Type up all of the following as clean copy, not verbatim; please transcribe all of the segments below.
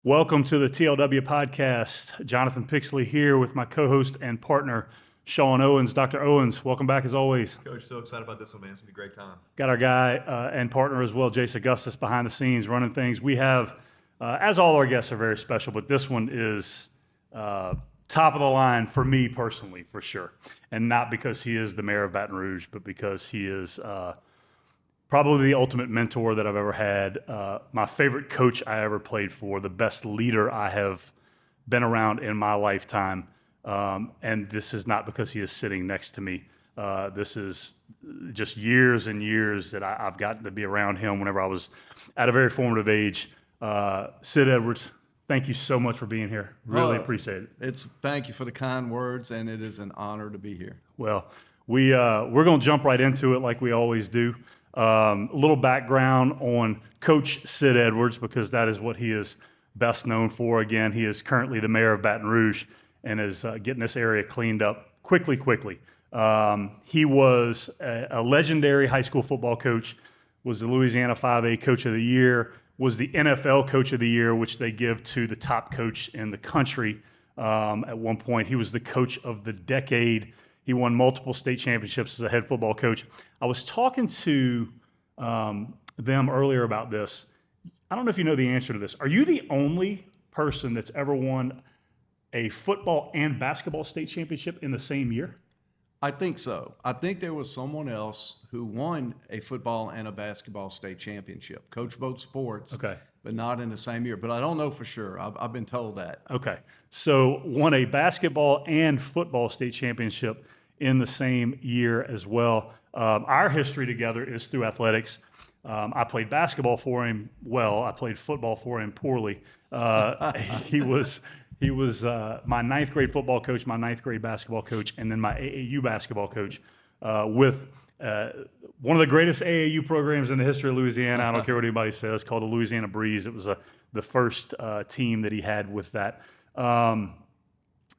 Welcome to the TLW podcast. Jonathan Pixley here with my co-host and partner, Sean Owens. Dr. Owens, welcome back as always. Coach, so excited about this one, man. It's going to be a great time. Got our guy and partner as well, Jace Augustus, behind the scenes running things. We have, as all our guests are very special, but this one is top of the line for me personally, for sure. And not because he is the mayor of Baton Rouge, but because he is probably the ultimate mentor that I've ever had, my favorite coach I ever played for, the best leader I have been around in my lifetime. And this is not because he is sitting next to me. This is just years and years that I've gotten to be around him whenever I was at a very formative age. Sid Edwards, thank you so much for being here. Really appreciate it. Thank you for the kind words, and it is an honor to be here. Well, we're going to jump right into it like we always do. A little background on Coach Sid Edwards, because that is what he is best known for. Again, he is currently the mayor of Baton Rouge and is getting this area cleaned up quickly. He was a legendary high school football coach, was the Louisiana 5A Coach of the Year, was the NFL Coach of the Year, which they give to the top coach in the country. At one point, he was the Coach of the Decade. He won multiple state championships as a head football coach. I was talking to them earlier about this. I don't know if you know the answer to this. Are you the only person that's ever won a football and basketball state championship in the same year? I think so. I think there was someone else who won a football and a basketball state championship, coached both sports, Okay. but not in the same year. But I don't know for sure. I've been told that. Okay. So won a basketball and football state championship in the same year as well. Our history together is through athletics. I played basketball for him well. I played football for him poorly. He was my ninth grade football coach, my ninth grade basketball coach, and then my AAU basketball coach with one of the greatest AAU programs in the history of Louisiana. I don't care what anybody says, called the Louisiana Breeze. It was the first team that he had with that.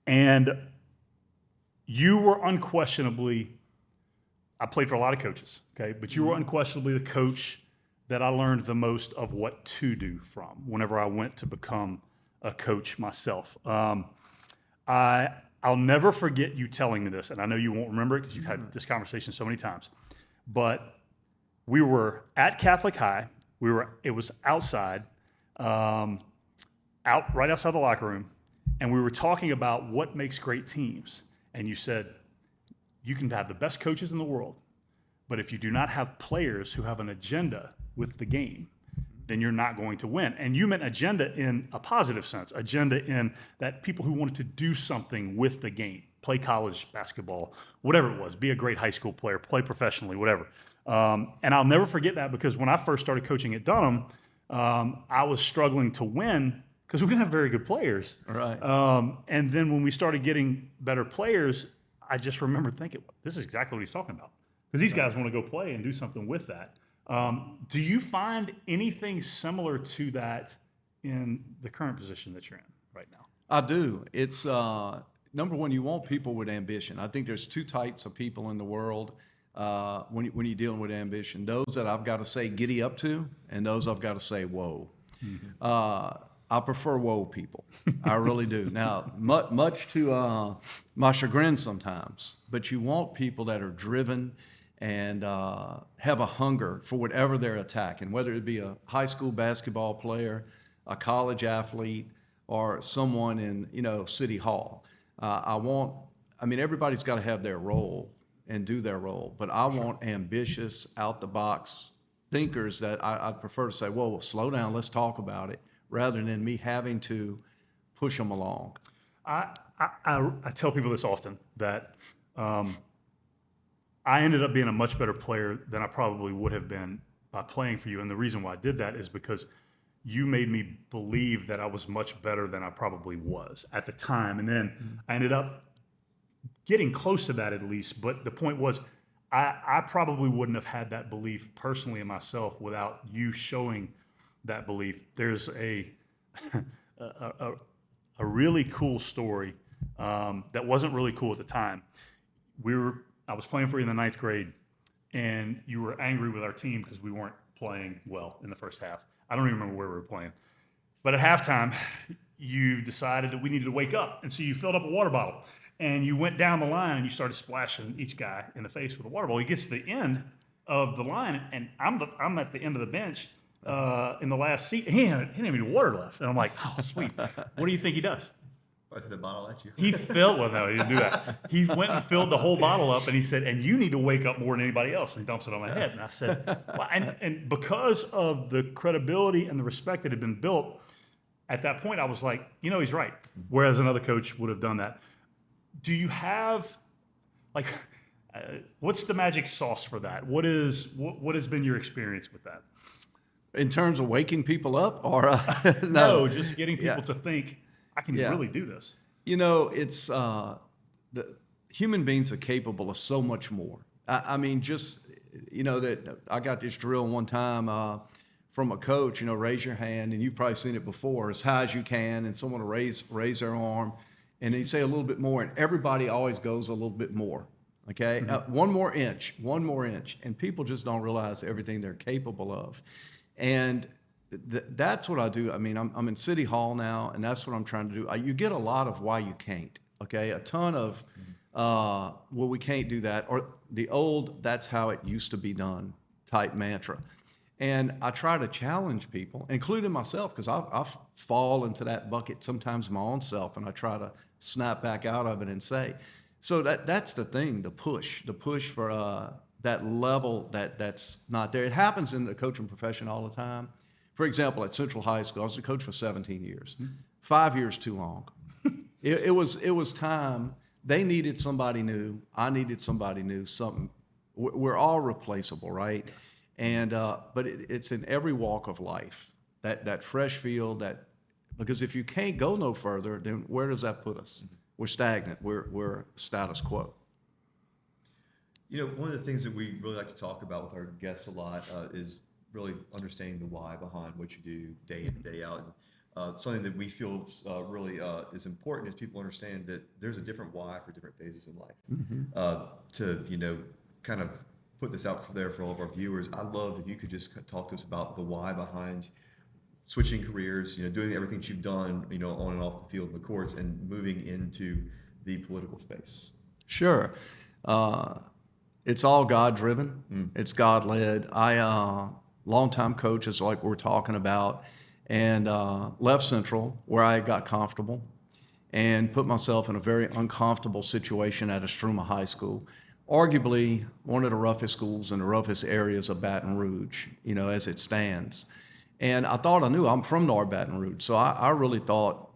And you were unquestionably, I played for a lot of coaches, okay, but you were unquestionably the coach that I learned the most of what to do from whenever I went to become a coach myself. I'll never forget you telling me this, and I know you won't remember it because you've had this conversation so many times, but we were at Catholic High. It was outside, right outside the locker room, and we were talking about what makes great teams. And you said, you can have the best coaches in the world, but if you do not have players who have an agenda with the game, then you're not going to win. And you meant agenda in a positive sense, agenda in that people who wanted to do something with the game, play college basketball, whatever it was, be a great high school player, play professionally, whatever. And I'll never forget that, because when I first started coaching at Dunham, I was struggling to win because we didn't have very good players. Right. And then when we started getting better players, I just remember thinking, this is exactly what he's talking about. Because these guys want to go play and do something with that. Do you find anything similar to that in the current position that you're in right now? I do. It's, number one, you want people with ambition. I think there's two types of people in the world when you're dealing with ambition. Those that I've got to say giddy up to, and those I've got to say whoa. Mm-hmm. I prefer whoa people. I really do. Now, much to my chagrin sometimes, but you want people that are driven and have a hunger for whatever they're attacking, whether it be a high school basketball player, a college athlete, or someone in City Hall. Everybody's got to have their role and do their role, but I want ambitious, out-the-box thinkers that I'd prefer to say, whoa, slow down, let's talk about it, rather than me having to push them along. I tell people this often, that I ended up being a much better player than I probably would have been by playing for you. And the reason why I did that is because you made me believe that I was much better than I probably was at the time. And then I ended up getting close to that at least. But the point was, I probably wouldn't have had that belief personally in myself without you showing that belief. There's a really cool story that wasn't really cool at the time. I was playing for you in the ninth grade, and you were angry with our team because we weren't playing well in the first half. I don't even remember where we were playing. But at halftime, you decided that we needed to wake up. And so you filled up a water bottle and you went down the line and you started splashing each guy in the face with a water bottle. He gets to the end of the line and I'm at the end of the bench in the last seat. He didn't have any water left. And I'm like, oh, sweet. What do you think he does? I threw the bottle at you. He filled, well, no, he didn't do that. He went and filled the whole bottle up, and he said, and you need to wake up more than anybody else. And he dumps it on my head. And I said, well, and because of the credibility and the respect that had been built, at that point, I was like, he's right. Whereas another coach would have done that. Do you have, what's the magic sauce for that? What has been your experience with that? In terms of waking people up, or No, just getting people to think, I can really do this. It's the human beings are capable of so much more. I mean, just that I got this drill one time from a coach. Raise your hand, and you've probably seen it before, as high as you can, and someone will raise their arm, and they say a little bit more, and everybody always goes a little bit more. Okay, one more inch, and people just don't realize everything they're capable of, and that's what I do. I mean, I'm in City Hall now, and that's what I'm trying to do. You get a lot of why you can't, okay? A ton of, well, we can't do that, or the old, that's how it used to be done type mantra. And I try to challenge people, including myself, because I fall into that bucket sometimes my own self, and I try to snap back out of it and say, so that's the thing, the push for that level that's not there. It happens in the coaching profession all the time. For example, at Central High School, I was a coach for 17 years. 5 years too long. It was time. They needed somebody new. I needed somebody new. Something. We're all replaceable, right? And but it's in every walk of life. That fresh feel. Because if you can't go no further, then where does that put us? We're stagnant. We're status quo. One of the things that we really like to talk about with our guests a lot is really understanding the why behind what you do day in and day out. And something that we feel really is important is people understand that there's a different why for different phases in life. To kind of put this out there for all of our viewers, I'd love if you could just talk to us about the why behind switching careers, doing everything that you've done, on and off the field and the courts, and moving into the political space. Sure. It's all God-driven. It's God-led. Longtime coaches like we're talking about, and left Central where I got comfortable and put myself in a very uncomfortable situation at Estruma High School, arguably one of the roughest schools in the roughest areas of Baton Rouge, as it stands. And I thought I knew. I'm from North Baton Rouge, so I really thought,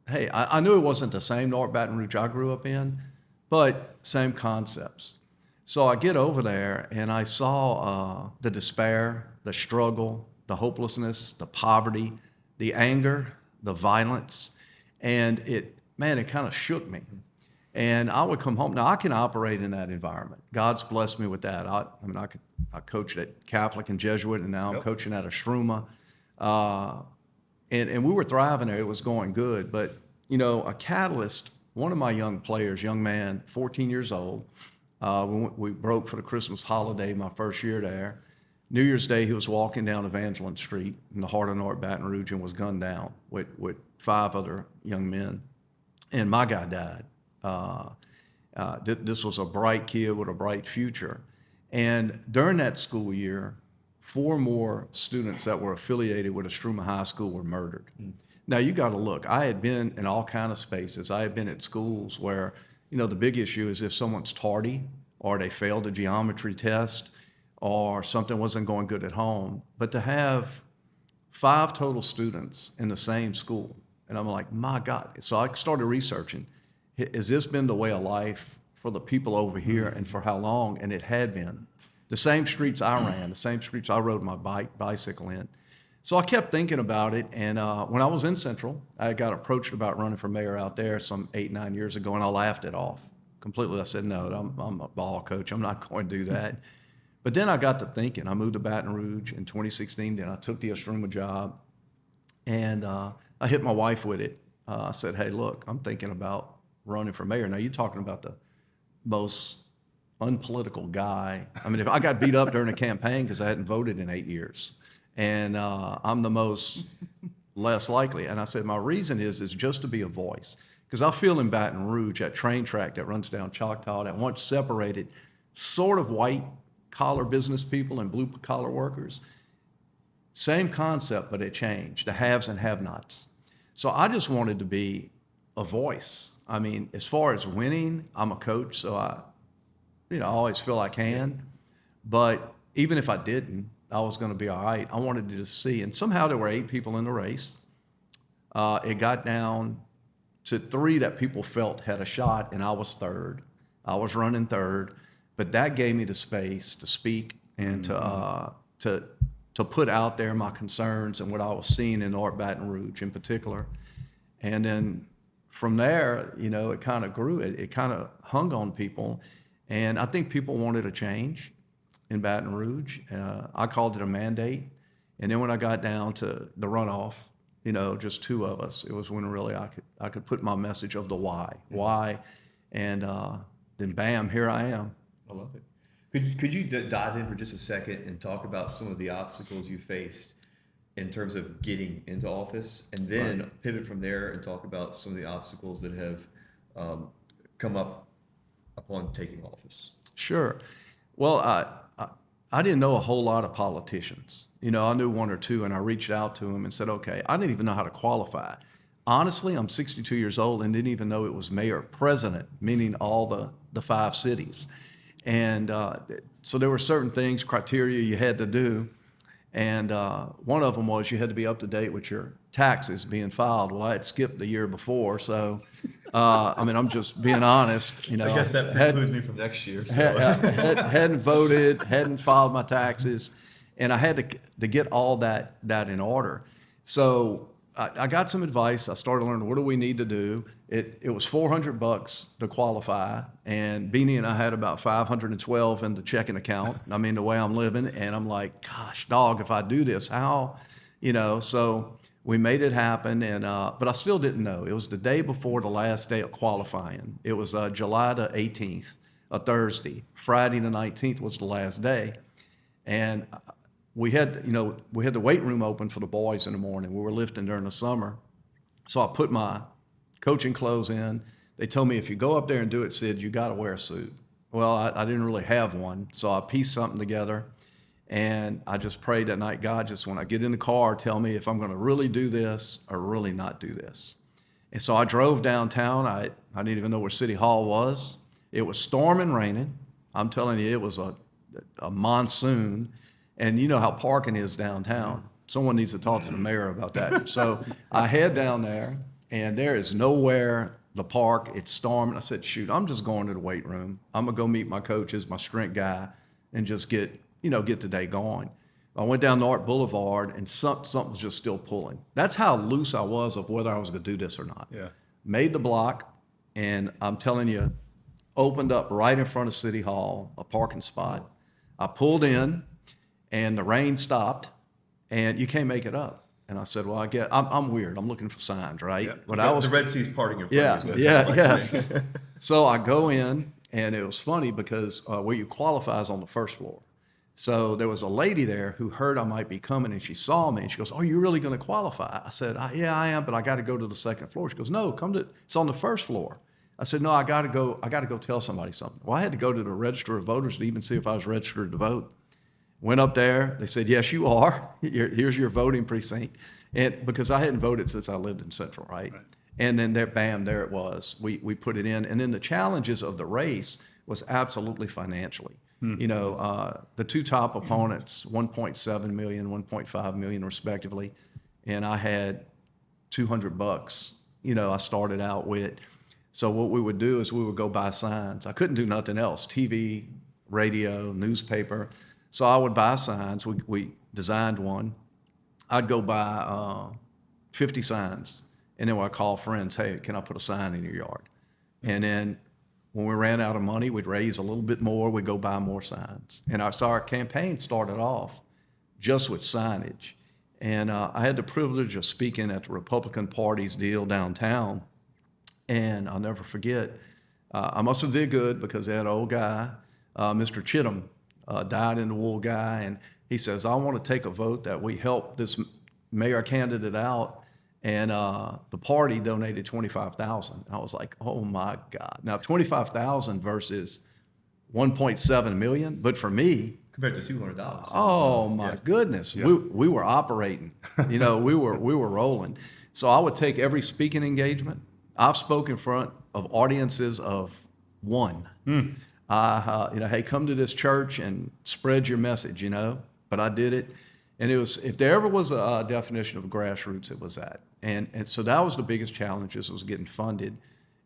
hey, I knew it wasn't the same North Baton Rouge I grew up in, but same concepts. So I get over there and I saw the despair, the struggle, the hopelessness, the poverty, the anger, the violence, and it kind of shook me. And I would come home. Now I can operate in that environment. God's blessed me with that. I coached at Catholic and Jesuit, and now I'm coaching at Estruma, and we were thriving there. It was going good, but a catalyst. One of my young man, 14 years old. We broke for the Christmas holiday my first year there. New Year's Day, he was walking down Evangeline Street in the heart of North Baton Rouge and was gunned down with 5 other young men. And my guy died. This was a bright kid with a bright future. And during that school year, 4 more students that were affiliated with Estruma High School were murdered. Now, you got to look. I had been in all kind of spaces. I had been at schools where the big issue is if someone's tardy or they failed a geometry test or something wasn't going good at home. But to have 5 total students in the same school, and I'm like, my God. So I started researching, has this been the way of life for the people over here and for how long? And it had been. The same streets I ran, the same streets I rode my bicycle in. So I kept thinking about it, and when I was in Central, I got approached about running for mayor out there some 8-9 years ago, and I laughed it off completely. I said, no, I'm a ball coach. I'm not going to do that. But then I got to thinking. I moved to Baton Rouge in 2016, then I took the Estruma job, and I hit my wife with it. I said, hey, look, I'm thinking about running for mayor. Now, you're talking about the most unpolitical guy. I mean, if I got beat up during a campaign because I hadn't voted in 8 years. And I'm the most less likely. And I said, my reason is just to be a voice. Because I feel in Baton Rouge, that train track that runs down Choctaw, that once separated sort of white collar business people and blue collar workers, same concept, but it changed, the haves and have-nots. So I just wanted to be a voice. I mean, as far as winning, I'm a coach, so I always feel I can. But even if I didn't, I was going to be all right. I wanted to just see. And somehow there were 8 people in the race. It got down to 3 that people felt had a shot, and I was third. I was running third. But that gave me the space to speak and to put out there my concerns and what I was seeing in North Baton Rouge in particular. And then from there, it kind of grew. It kind of hung on people. And I think people wanted a change in Baton Rouge. I called it a mandate. And then when I got down to the runoff, just 2 of us, it was when really I could put my message of the why. And then bam, here I am. I love it. Could you dive in for just a second and talk about some of the obstacles you faced in terms of getting into office, and then pivot from there and talk about some of the obstacles that have come up upon taking office? Sure. Well, I didn't know a whole lot of politicians. I knew 1 or 2, and I reached out to them and said, okay, I didn't even know how to qualify. Honestly, I'm 62 years old and didn't even know it was mayor president, meaning all the 5 cities. And so there were certain things, criteria you had to do. And one of them was you had to be up to date with your taxes being filed. Well, I had skipped the year before. So, I'm just being honest. I guess that includes me from next year. So. Hadn't voted, hadn't filed my taxes. And I had to get all that in order. So I got some advice. I started learning, what do we need to do? It was $400 to qualify, and Beanie and I had about 512 in the checking account. I mean, the way I'm living, and I'm like, gosh, dog, if I do this, how, So we made it happen, and but I still didn't know. It was the day before the last day of qualifying. It was July the 18th, a Thursday. Friday the 19th was the last day, and we had the weight room open for the boys in the morning. We were lifting during the summer. So I put my coaching clothes in. They told me, if you go up there and do it, Sid, you got to wear a suit. Well, I didn't really have one. So I pieced something together, and I just prayed that night, God, just when I get in the car, tell me if I'm going to really do this or really not do this. And so I drove downtown. I didn't even know where City Hall was. It was storming, raining. I'm telling you, it was a monsoon. And you know how parking is downtown. Someone needs to talk to the mayor about that. So I head down there, and there is nowhere to park. It's storming. I said, shoot, I'm just going to the weight room. I'm going to go meet my coaches, my strength guy, and just get the day going. I went down North Boulevard, and something was just still pulling. That's how loose I was of whether I was going to do this or not. Yeah. Made the block, and I'm telling you, opened up right in front of City Hall, a parking spot. I pulled in, and the rain stopped, and you can't make it up. And I said, well, I'm weird. I'm looking for signs, right? Yeah. But The Red Sea's parting in front of you. yes. So I go in, and it was funny because where you qualify is on the first floor. So there was a lady there who heard I might be coming, and she saw me, and she goes, "Oh, you're really going to qualify?" I said, "Yeah, I am, but I got to go to the second floor." She goes, "No, it's on the first floor." I said, "No, I got to go tell somebody something." Well, I had to go to the register of voters to even see if I was registered to vote. Went up there. They said, "Yes, you are. Here's your voting precinct." And because I hadn't voted since I lived in Central, right? And then there it was. We put it in. And then the challenges of the race was absolutely financially. The 2 top opponents, 1.7 million, 1.5 million respectively. And I had $200, I started out with. So what we would do is we would go buy signs. I couldn't do nothing else, TV, radio, newspaper. So I would buy signs. We designed one. I'd go buy 50 signs. And then I'd call friends, "Hey, can I put a sign in your yard?" And then when we ran out of money, we'd raise a little bit more. We'd go buy more signs. And our campaign started off just with signage. And I had the privilege of speaking at the Republican Party's deal downtown. And I'll never forget, I must have did good because they had an old guy, Mr. Chittum, dyed-in-the-wool guy, and he says, "I want to take a vote that we help this mayor candidate out And the party donated $25,000. I was like, oh my God. Now, $25,000 versus 1.7 million, but for me, Compared to $200. oh my Yeah. goodness, Yeah. we were operating. We were rolling. So I would take every speaking engagement. I've spoken in front of audiences of one. Hey, come to this church and spread your message. But I did it, and it was, if there ever was a definition of grassroots, it was that. And so that was the biggest challenge, was getting funded.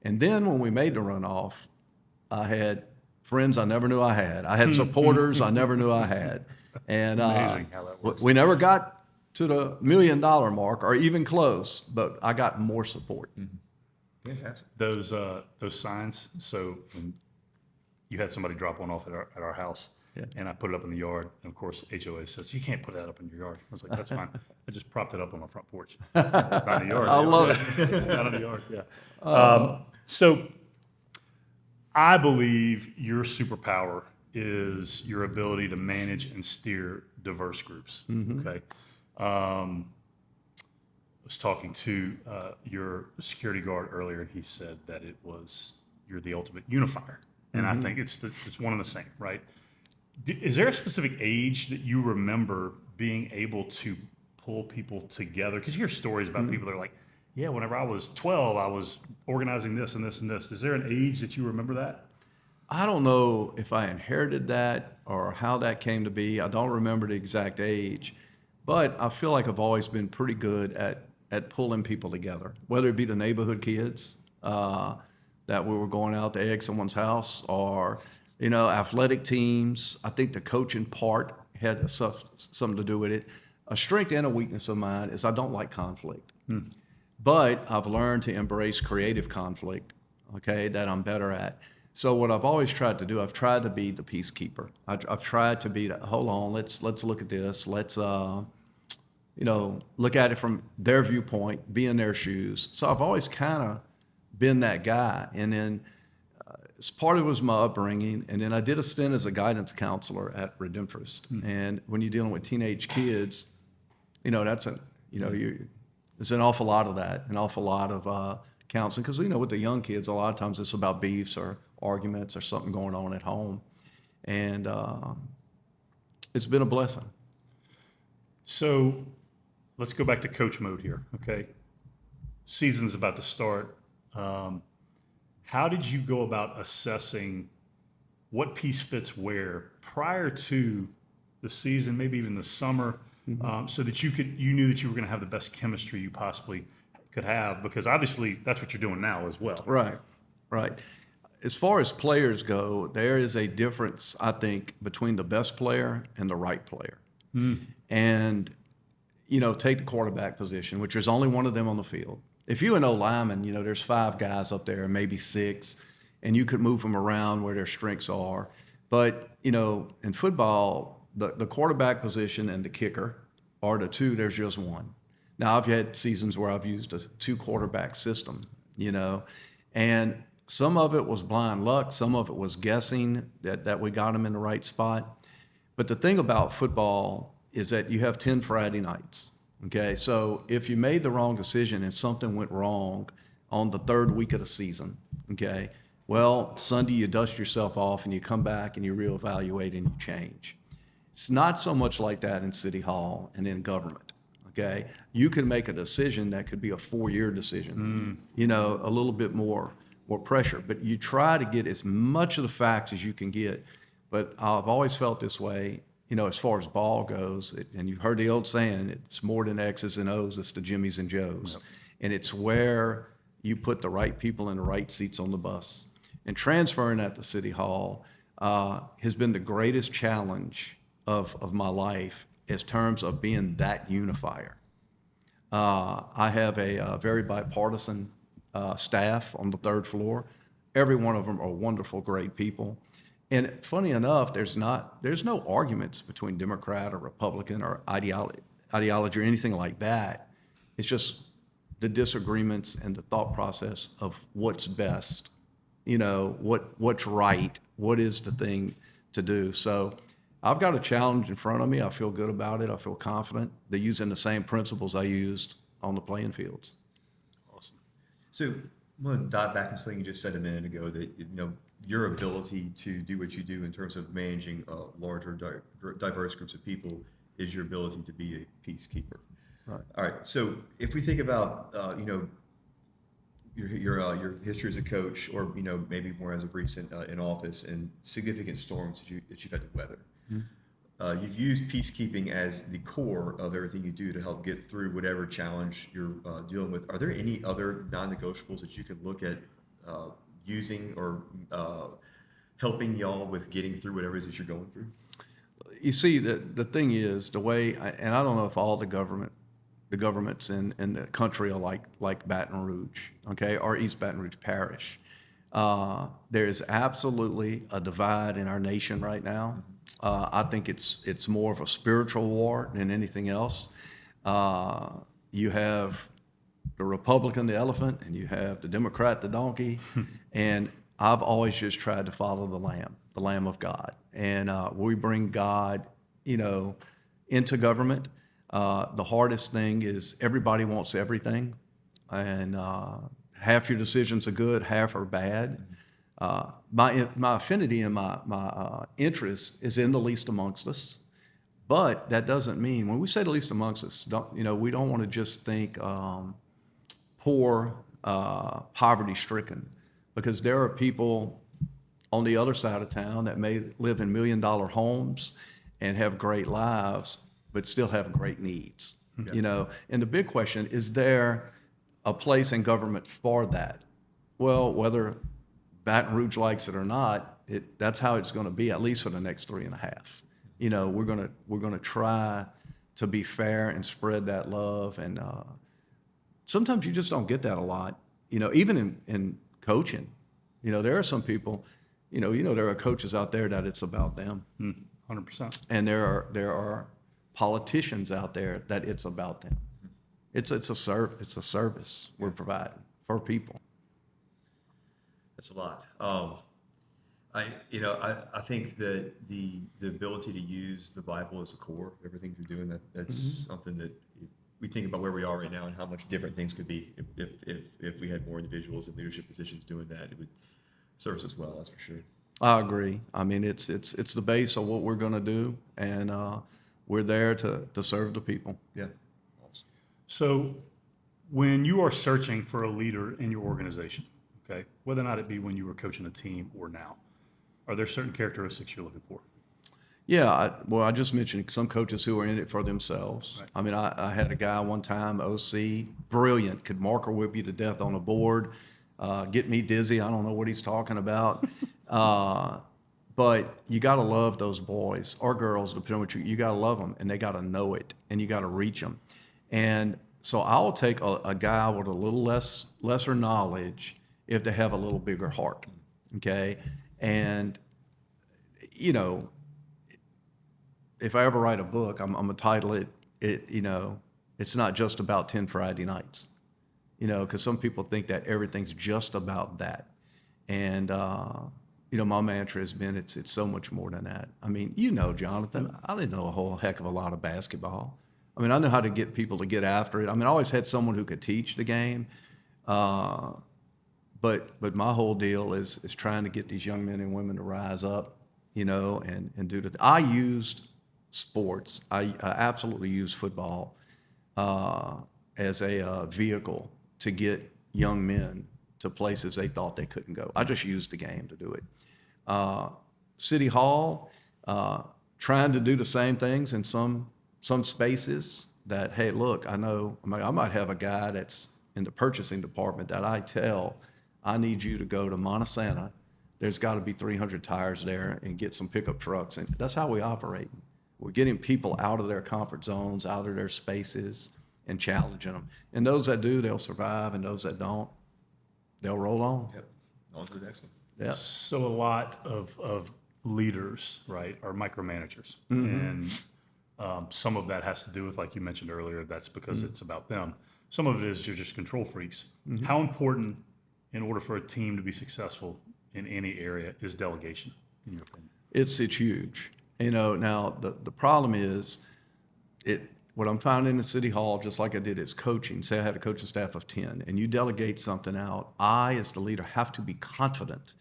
And then when we made the runoff, I had friends I never knew I had. I had supporters I never knew I had. And Amazing how that works. we never got to the $1 million mark or even close, but I got more support. Fantastic. Those signs. So when you had somebody drop one off at our house, Yeah. and I put it up in the yard. And of course, HOA says you can't put that up in your yard. I was like, that's fine. I just propped it up on my front porch. Not in the yard. I love it. Not in the yard. Yeah. So I believe your superpower is your ability to manage and steer diverse groups. Okay. I was talking to your security guard earlier, and he said that you're the ultimate unifier, and I think it's one and the same, right? Is there a specific age that you remember being able to pull people together? Because you hear stories about people that are like, yeah, whenever I was 12, I was organizing this and this and this. Is there an age that you remember that? I don't know if I inherited that or how that came to be. I don't remember the exact age, but I feel like I've always been pretty good at pulling people together, whether it be the neighborhood kids that we were going out to egg someone's house, or athletic teams. I think the coaching part had something to do with it. A strength and a weakness of mine is I don't like conflict, but I've learned to embrace creative conflict, okay, that I'm better at. So what I've always tried to do, I've tried to be the peacekeeper. I've tried to be, hold on, let's look at this. Let's, look at it from their viewpoint, be in their shoes. So I've always kind of been that guy. And then part of it was my upbringing. And then I did a stint as a guidance counselor at Redemptorist. And when you're dealing with teenage kids, there's an awful lot of that, an awful lot of counseling. Because, with the young kids, a lot of times it's about beefs or arguments or something going on at home. And it's been a blessing. So let's go back to coach mode here, okay? Season's about to start. How did you go about assessing what piece fits where prior to the season, maybe even the summer, so that you knew that you were going to have the best chemistry you possibly could have? Because obviously that's what you're doing now as well. Right. As far as players go, there is a difference, I think, between the best player and the right player. And, take the quarterback position, which there's only one of them on the field. If you're an O-lineman, there's 5 guys up there, maybe 6, and you could move them around where their strengths are. But, in football, the quarterback position and the kicker are the two, there's just one. Now, I've had seasons where I've used a 2-quarterback system, and some of it was blind luck, some of it was guessing that we got them in the right spot. But the thing about football is that you have 10 Friday nights. Okay, so if you made the wrong decision and something went wrong on the 3rd week of the season, okay, well, Sunday you dust yourself off and you come back and you reevaluate and you change. It's not so much like that in City Hall and in government, okay? You can make a decision that could be a 4-year decision, a little bit more pressure, but you try to get as much of the facts as you can get. But I've always felt this way, as far as ball goes, and you've heard the old saying, it's more than X's and O's, it's the Jimmies and Joes. Yep. And it's where you put the right people in the right seats on the bus. And transferring at the City Hall has been the greatest challenge of my life in terms of being that unifier. I have a very bipartisan staff on the 3rd floor. Every one of them are wonderful, great people. And funny enough, there's no arguments between Democrat or Republican or ideology or anything like that. It's just the disagreements and the thought process of what's best, what's right, what is the thing to do. So I've got a challenge in front of me. I feel good about it. I feel confident. They're using the same principles I used on the playing fields. Awesome. So I'm going to dive back into something you just said a minute ago that, your ability to do what you do in terms of managing larger, diverse groups of people is your ability to be a peacekeeper. Right. All right. So if we think about, your history as a coach, or maybe more as of recent in office, and significant storms that you've had to weather. You've used peacekeeping as the core of everything you do to help get through whatever challenge you're dealing with. Are there any other non-negotiables that you could look at using or helping y'all with getting through whatever it is that you're going through? You see, the thing is, and I don't know if all the governments in the country are like Baton Rouge, okay, or East Baton Rouge Parish. There is absolutely a divide in our nation right now. I think it's more of a spiritual war than anything else. You have the Republican, the elephant, and you have the Democrat, the donkey. And I've always just tried to follow the Lamb of God. And we bring God, into government. The hardest thing is everybody wants everything. And half your decisions are good, half are bad. My affinity and my interest is in the least amongst us. But that doesn't mean, when we say the least amongst us, we don't want to just think poor, poverty-stricken, because there are people on the other side of town that may live in million-dollar homes and have great lives, but still have great needs. Yeah. And the big question, is there a place in government for that? Well, whether Baton Rouge likes it or not, that's how it's going to be, at least for the next 3.5. We're going to try to be fair and spread that love. And sometimes you just don't get that a lot. Even in coaching, there are some people, there are coaches out there that it's about them. 100%. And there are politicians out there that it's about them. It's a service we're providing for people. That's a lot. I think that the ability to use the Bible as a core of everything you're doing, that's something that we think about where we are right now and how much different things could be if we had more individuals in leadership positions doing that. It would serve us as well, that's for sure. I agree. I mean, it's the base of what we're going to do, and we're there to serve the people. Yeah. So when you are searching for a leader in your organization, okay, whether or not it be when you were coaching a team or now, are there certain characteristics you're looking for? Yeah, I just mentioned some coaches who are in it for themselves. Right. I mean, I had a guy one time, OC, brilliant, could marker whip you to death on a board, get me dizzy. I don't know what he's talking about. But you got to love those boys or girls, depending on what you got to love them, and they got to know it, and you got to reach them. And so I'll take a guy with a little lesser knowledge if they have a little bigger heart, okay? And, if I ever write a book, I'm going to title it, it's not just about 10 Friday nights, because some people think that everything's just about that. And, my mantra has been, it's so much more than that. I mean, Jonathan, I didn't know a whole heck of a lot of basketball. I mean, I know how to get people to get after it. I mean, I always had someone who could teach the game. But my whole deal is trying to get these young men and women to rise up, and do the I used sports. I absolutely used football as a vehicle to get young men to places they thought they couldn't go. I just used the game to do it. City Hall, trying to do the same things in some spaces that, hey, look, I might have a guy that's in the purchasing department that I tell, I need you to go to Montesana. There's got to be 300 tires there, and get some pickup trucks. And that's how we operate. We're getting people out of their comfort zones, out of their spaces, and challenging them. And those that do, they'll survive, and those that don't, they'll roll on. Yep. On to the next one. Yeah. So a lot of leaders, right, are micromanagers. Mm-hmm. And some of that has to do with, like you mentioned earlier, that's because it's about them. Some of it is you're just control freaks. Mm-hmm. How important, in order for a team to be successful in any area, is delegation, in your opinion? It's huge. Now the problem is, what I'm finding in City Hall, just like I did, is coaching. Say I had a coaching staff of 10, and you delegate something out. I, as the leader, have to be confident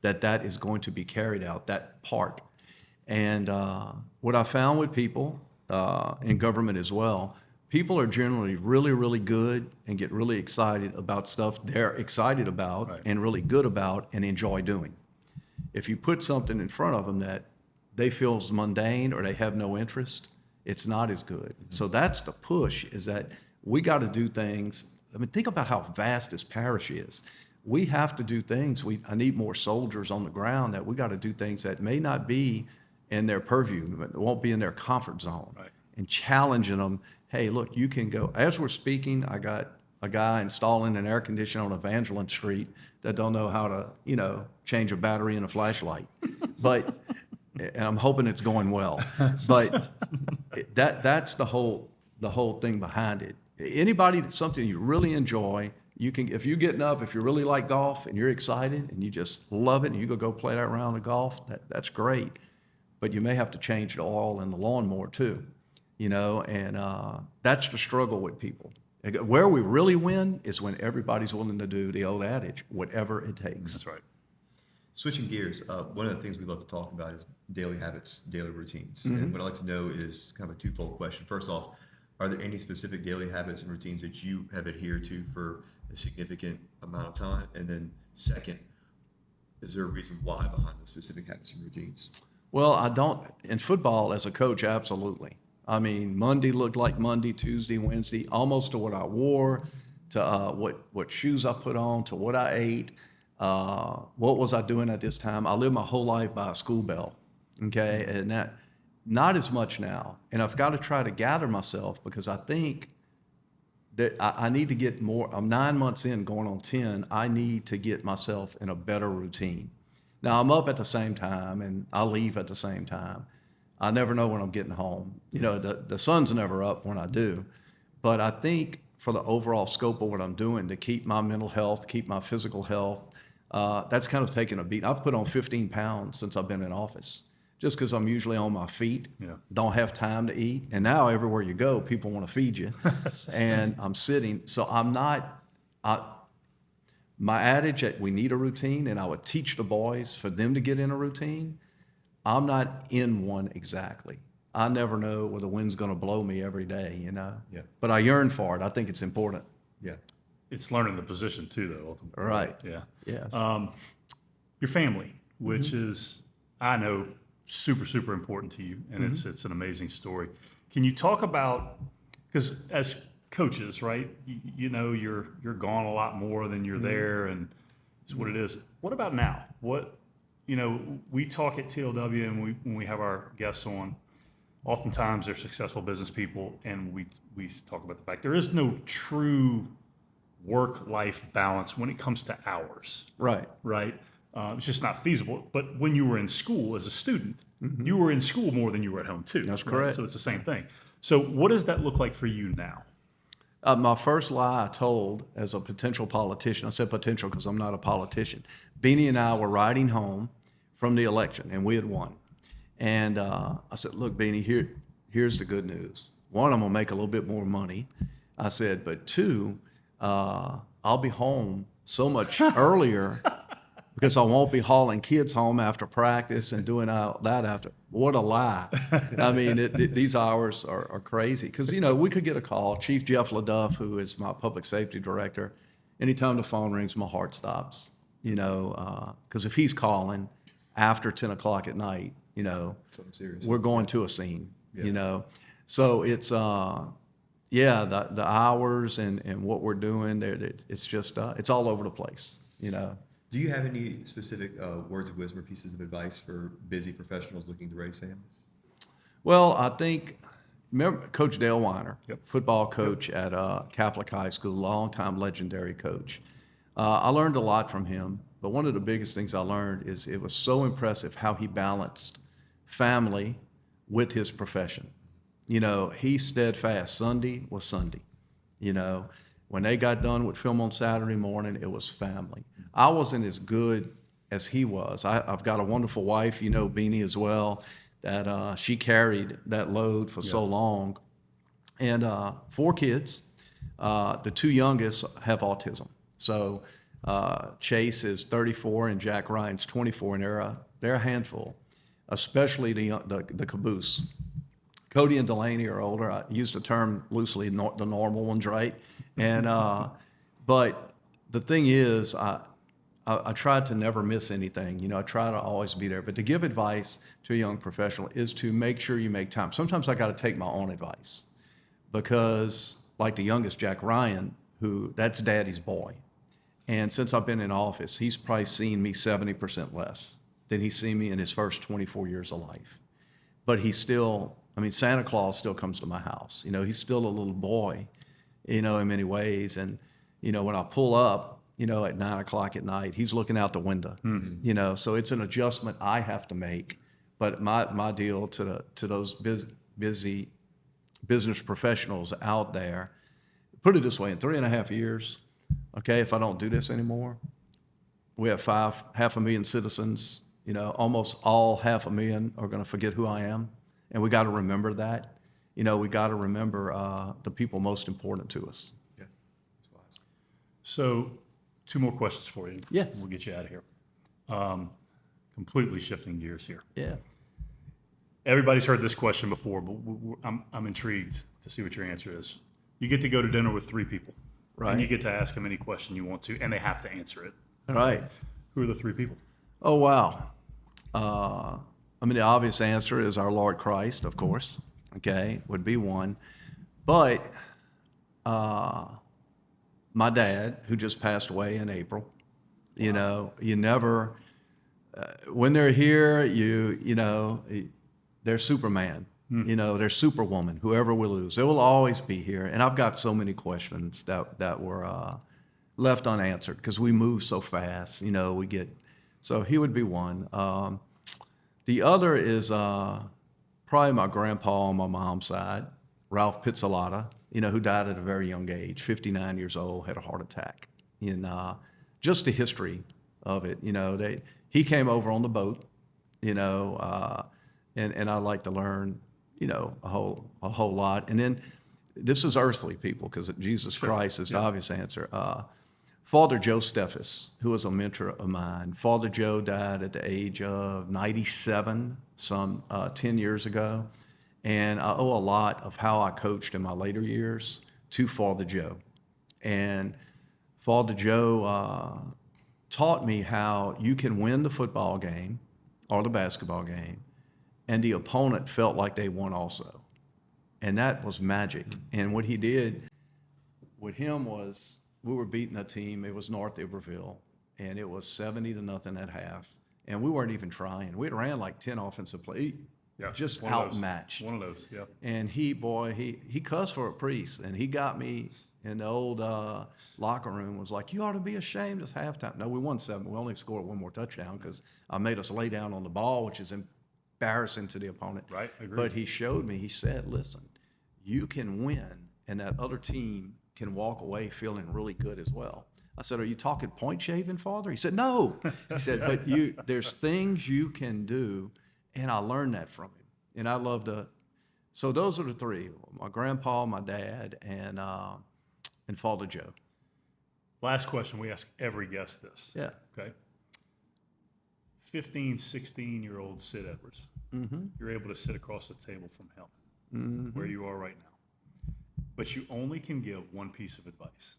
that that is going to be carried out, that part. And what I found with people in government as well, people are generally really, really good and get really excited about stuff they're excited about Right. and really good about and enjoy doing. If you put something in front of them that they feel is mundane or they have no interest, it's not as good. So that's the push, is that we got to do things. I mean, think about how vast this parish is. We have to do things. I need more soldiers on the ground, that we got to do things that may not be in their purview, but it won't be in their comfort zone. Right. And challenging them, hey, look, you can go. As we're speaking, I got a guy installing an air conditioner on Evangeline Street that don't know how to, change a battery in a flashlight. But, and I'm hoping it's going well. But that's the whole thing behind it. Anybody that's something you really enjoy, you can, if you're getting up, if you really like golf and you're excited and you just love it and you go play that round of golf, that's great. But you may have to change the oil in the lawnmower too, and that's the struggle with people. Where we really win is when everybody's willing to do the old adage, whatever it takes. That's right. Switching gears, one of the things we love to talk about is daily habits, daily routines. Mm-hmm. And what I'd like to know is kind of a twofold question. First off, are there any specific daily habits and routines that you have adhered to for a significant amount of time? And then second, is there a reason why behind the specific habits and routines? Well, I don't, in football as a coach, absolutely. I mean, Monday looked like Monday, Tuesday, Wednesday, almost to what I wore, to what shoes I put on, to what I ate. What was I doing at this time? I lived my whole life by a school bell, okay? And that, not as much now. And I've got to try to gather myself, because I think that I need to get more. I'm 9 months in, going on 10. I need to get myself in a better routine. Now, I'm up at the same time and I leave at the same time. I never know when I'm getting home. The sun's never up when I do. But I think for the overall scope of what I'm doing, to keep my mental health, keep my physical health, that's kind of taken a beat. I've put on 15 pounds since I've been in office, just because I'm usually on my feet, don't have time to eat. And now everywhere you go, people want to feed you. And I'm sitting. So I'm not, my adage that we need a routine, and I would teach the boys for them to get in a routine, I'm not in one exactly. I never know where the wind's going to blow me every day, Yeah. But I yearn for it. I think it's important. Yeah. It's learning the position too, though. Ultimately. Right. Yeah. Yes. Your family, which is, I know, super, super important to you, and it's an amazing story. Can you talk about, because as coaches, right, you're gone a lot more than you're there, and it's what it is. What about now? We talk at TLW, and when we have our guests on, oftentimes they're successful business people, and we talk about the fact there is no true work-life balance when it comes to hours. Right. Right? It's just not feasible. But when you were in school as a student, you were in school more than you were at home too. That's right? correct. So it's the same thing. So what does that look like for you now? My first lie I told as a potential politician, I said potential because I'm not a politician. Beanie and I were riding home from the election, and we had won. And I said, look, Beanie, here's the good news. One, I'm going to make a little bit more money. I said, but two, I'll be home so much earlier because I won't be hauling kids home after practice and doing all that after. What a lie. I mean, these hours are crazy because, we could get a call. Chief Jeff LaDuff, who is my public safety director, anytime the phone rings, my heart stops, because if he's calling after 10 o'clock at night, Something serious. we're going to a scene, Yeah. So it's, the hours and what we're doing, it's just, it's all over the place, Do you have any specific words of wisdom or pieces of advice for busy professionals looking to raise families? Well, I think, remember Coach Dale Weiner, Yep. football coach at Catholic High School, longtime legendary coach. I learned a lot from him, but one of the biggest things I learned is it was so impressive how he balanced family with his profession. He's steadfast. Sunday was Sunday. When they got done with film on Saturday morning, it was family. I wasn't as good as he was. I've got a wonderful wife, Beanie as well, that she carried that load for so long. and 4 kids. The 2 youngest have autism. So Chase is 34 and Jack Ryan's 24, and they're a handful, especially the caboose. Cody and Delaney are older. I use the term loosely, the normal ones, right? And but the thing is, I try to never miss anything. You know, I try to always be there. But to give advice to a young professional is to make sure you make time. Sometimes I got to take my own advice because, like the youngest, Jack Ryan, that's daddy's boy. And since I've been in office, he's probably seen me 70% less than he's seen me in his first 24 years of life. But he's still, I mean, Santa Claus still comes to my house. You know, he's still a little boy, you know, in many ways. And, you know, when I pull up, you know, at 9 o'clock at night, he's looking out the window, you know, so it's an adjustment I have to make. But my deal to those busy business professionals out there, put it this way, in 3.5 years, okay, if I don't do this anymore, we have 500,000 citizens, you know, almost all 500,000 are going to forget who I am. And we got to remember that. You know, we got to remember the people most important to us. Yeah, that's wise. So 2 more questions for you. Yes. We'll get you out of here. Completely shifting gears here. Yeah. Everybody's heard this question before, but I'm intrigued to see what your answer is. You get to go to dinner with 3 people. Right. And you get to ask them any question you want to, and they have to answer it. All right. Who are the 3 people? Oh, wow. I mean, the obvious answer is our Lord Christ, of course, okay, would be one. But my dad, who just passed away in April, you know, you never, when they're here, you know, they're Superman, you know, they're Superwoman, whoever we lose. They will always be here. And I've got so many questions that were left unanswered because we move so fast, you know, so he would be one. The other is probably my grandpa on my mom's side, Ralph Pizzolata, you know, who died at a very young age, 59 years old, had a heart attack. And just the history of it, you know, he came over on the boat, you know, and I like to learn, you know, a whole lot. And then this is earthly people because Jesus Christ is the obvious answer. Father Joe Steffes, who was a mentor of mine. Father Joe died at the age of 97, some 10 years ago. And I owe a lot of how I coached in my later years to Father Joe. And Father Joe taught me how you can win the football game or the basketball game, and the opponent felt like they won also. And that was magic. And what he did with him was, we were beating a team, it was North Iberville, and it was 70-0 at half. And we weren't even trying. We had ran like 10 offensive plays, just outmatched. One of those, yeah. And he cussed for a priest, and he got me in the old locker room, was like, you ought to be ashamed, it's halftime. No, we won 7. We only scored 1 more touchdown because I made us lay down on the ball, which is embarrassing to the opponent. Right, agreed. But he showed me, he said, listen, you can win, and that other team can walk away feeling really good as well. I said, are you talking point shaving, Father? He said, no. He said, but there's things you can do, and I learned that from him. And I love so those are the 3, my grandpa, my dad, and Father Joe. Last question, we ask every guest this. Yeah. Okay. 15, 16-year-old Sid Edwards. Mm-hmm. You're able to sit across the table from him, Mm-hmm. where you are right now. But you only can give one piece of advice.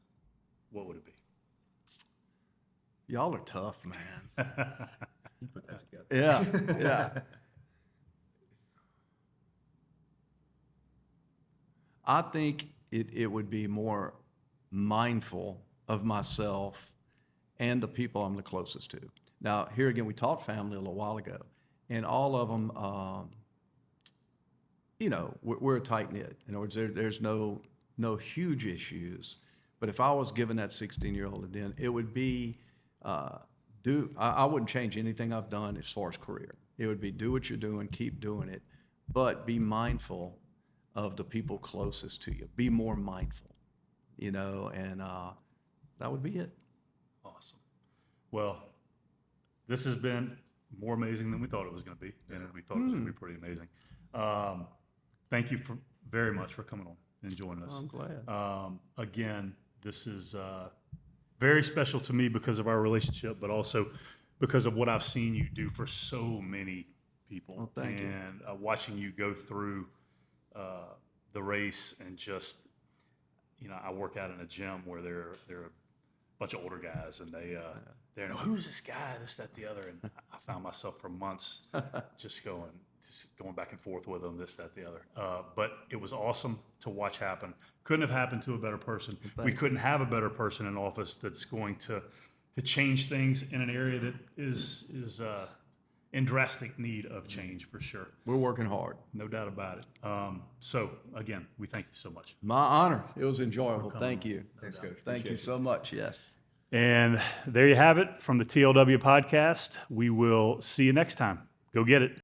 What would it be? Y'all are tough, man. You put that together. Yeah, yeah. I think it would be more mindful of myself and the people I'm the closest to. Now, here again, we talked family a little while ago, and all of them, you know, we're tight-knit. In other words, there's no huge issues. But if I was given that 16-year-old then, it would be, I wouldn't change anything I've done as far as career. It would be do what you're doing, keep doing it, but be mindful of the people closest to you. Be more mindful, you know, and that would be it. Awesome. Well, this has been more amazing than we thought it was going to be, and we thought it was going to be pretty amazing. Thank you very much for coming on. and joining us. I'm glad. Again, this is very special to me because of our relationship, but also because of what I've seen you do for so many people. Well, thank you. And watching you go through the race and just, I work out in a gym where there are a bunch of older guys, and they're who's this guy, this, that, the other, and I found myself for months just going back and forth with them, this, that, the other. But it was awesome to watch happen. Couldn't have happened to a better person. We couldn't have a better person in office that's going to change things in an area that is in drastic need of change, for sure. We're working hard. No doubt about it. So again, we thank you so much. My honor. It was enjoyable. Thank you. Thanks, Coach. Thank you Appreciate so much. Yes. And there you have it from the TLW podcast. We will see you next time. Go get it.